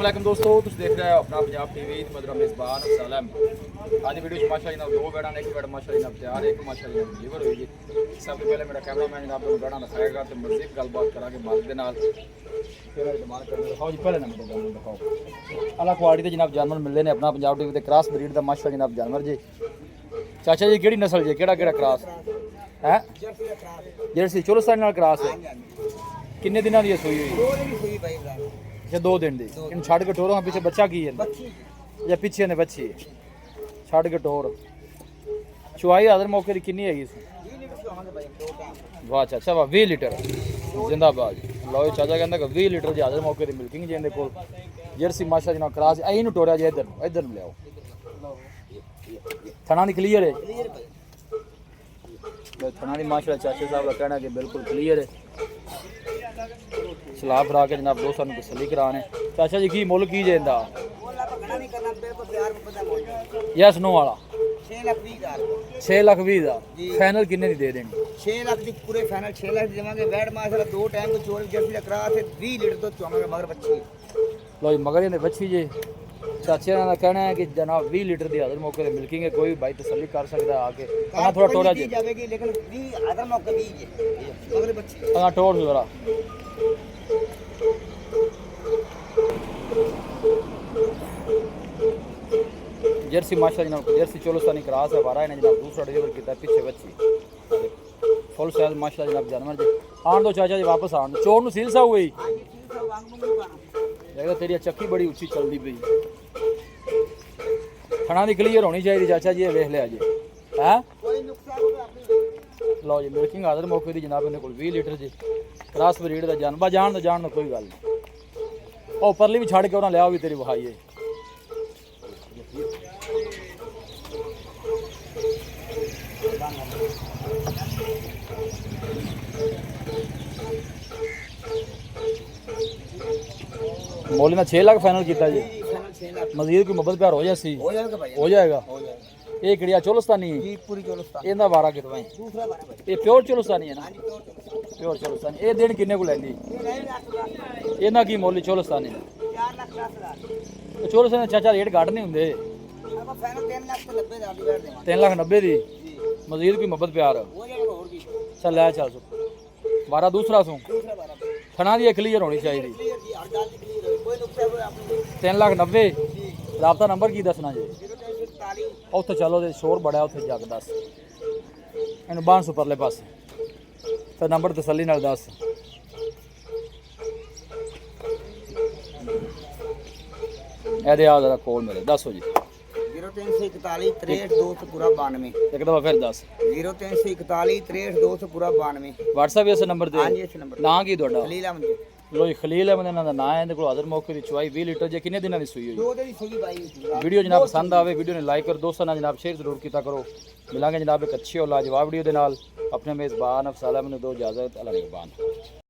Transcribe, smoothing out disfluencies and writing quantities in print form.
अस्सलामुअलैकुम दोस्तों, तुम देख रहे हो अपना पंजाब टीवी मदरा मेज़बान सलाम। आज वीडियो माशाअल्लाह दो बेड़ा ने, एक बेड़ा माशाअल्लाह तैयार, एक माशाअल्लाह डिलीवर हुई है। सबसे पहले मेरा कैमरामैन जनाब को बेड़ा दिखाएगा तो मज़ीद गलबात करांगे मालिक के नाल। फिर डिमांड करके दिखाओ जी, पहले नंबर पर दिखाओ अला क्वालिटी के जनाब जानवर मिलते हैं अपना पंजाब टीवी के क्रॉस ब्रीड का माशाअल्लाह जनाब जानवर जी। चाचा जी केड़ी नस्ल जी, केड़ा केड़ा क्रॉस है? जर्सी चोलस्तान नाल क्रॉस है। किन्ने दिनों की सूई हुई? अच्छा 2 दिन दी। इन छड़ के टोर पीछे बच्चा की है या पीछे ने बच्ची छड़ के टोर चुवाई आदर मौके की किन्नी है? वाह चाचा वाह 20 लीटर जिंदाबाद। लो चाचा कहता कि 20 लीटर की आदर मौके की मिल्किंग जी को जर्सी माशा जी क्रॉस आई टोरिया जी। इधर इधर लियाओ थना दी क्लीयर है। थना दी माशा चाचा साहब का कहना कि बिल्कुल क्लीयर है। सलाह फरा के जनाब दोस्तों को तसल्ली कराने। चाचा जी की मुल की जेंदा यस नो वाला 6 लाख 20 हज़ार फाइनल किन्ने दी दे देनी? 6 लाख दी पूरे फाइनल 6 लाख दी देवांगे। बैड माशाल्लाह 2 टाइम को चोरी जर्सी लकरा से 20 लीटर दूध चुवांगे मगर बच्ची। लो जी मगर ये बच्ची जी चाचे का कहना है कि जनाब 20 लीटर की हज़र मौके मिल्किंग है। कोई भाई तसल्ली कर सकता है आके। हाँ थोड़ा टोरा जी जावेगी लेकिन 20 हज़र मौके 20 है मगर बच्ची। हाँ टोर जरा जर्सी माशा जनाब जर्सी चोलस्तानी क्रॉस है। वारा ने जनाब दूसरा डिलीवर किया पीछे बच्ची फुल साइज माशा जनाब जानवर जी। आन दो चाचा जी वापस आन दो। चोर नु सील सा हुई देखो तेरी चक्की बड़ी ऊंची चलती पई। थना दी क्लीयर होनी चाहिए चाचा जी। वेख लिया जी है। लो जी मिल्किंग आदर मौके की जनाब इन्हें को 20 लीटर जी क्रॉस ब्रीड का जानवर जान दो कोई गल नहीं। ओ परली भी छड़ के उन्हें लिया भी तेरी वहाई है। मोली ने 6 लाख फाइनल किया जी। मजीद कोई मोहब्बत प्यार हो जासी हो जाएगा। ये किड़िया चोलस्तानी है पूरी चोलस्तान इनका वारा कितना है? दूसरा बात ये प्योर चोलस्तानी है ना? प्योर चोलस्तानी। ये दिन किन्ने को लैंदी? इन्हां की मोली चोलस्तानी 4 लाख 10 हज़ार तो चोलस्तानी चाचा रेट घट नहीं होंगे? अब फाइनल 3 लाख 90 हज़ार दी बैठ देवांगे। 3 लाख 90 दी मजीद कोई मोहब्बत प्यार हो जाएगा और भी। चल लै चल सो वारा दूसरा सू दूसरा बारा थना दी क्लीयर होनी चाहिए। क्लियर जी हर गाल दी क्लियर है कोई नुकसान कोई अपनी 3 लाख 90 राबता नंबर की दसना जी? 043 उत्थे चलो तो शोर बड़ा उत्थे जग दस इन बांह सुपरले पास तो नंबर तसली नाल दस। ए आ जरा कोल मेरे दसो जी। 0341 63 200 पूरा 92 एक दफा फिर दस। 0341 63 200 पूरा 92 व्हाट्सएप इस नंबर हाँ ते जी इस नंबर ना की ਤੁਹਾਡਾ? खलील अहमद जी। लो जी खलील अहमद इन्हां दा नाम है। इहदे कोल हज़र मौके दी चुवाई 20 लीटर जे किन्ने दिनां दी सूई होई? 2 दिन ही सुई भाई। वीडियो जनाब पसंद आवे वीडियो ने लाइक कर दोस्तों ना जनाब शेयर जरूर किया करो। मिलांगे जनाब एक अच्छी और लाजवाब वीडियो दे नाल। अपने मेज़बान अफसाल अहमद दो इजाज़त। अल्लाह निगहबान।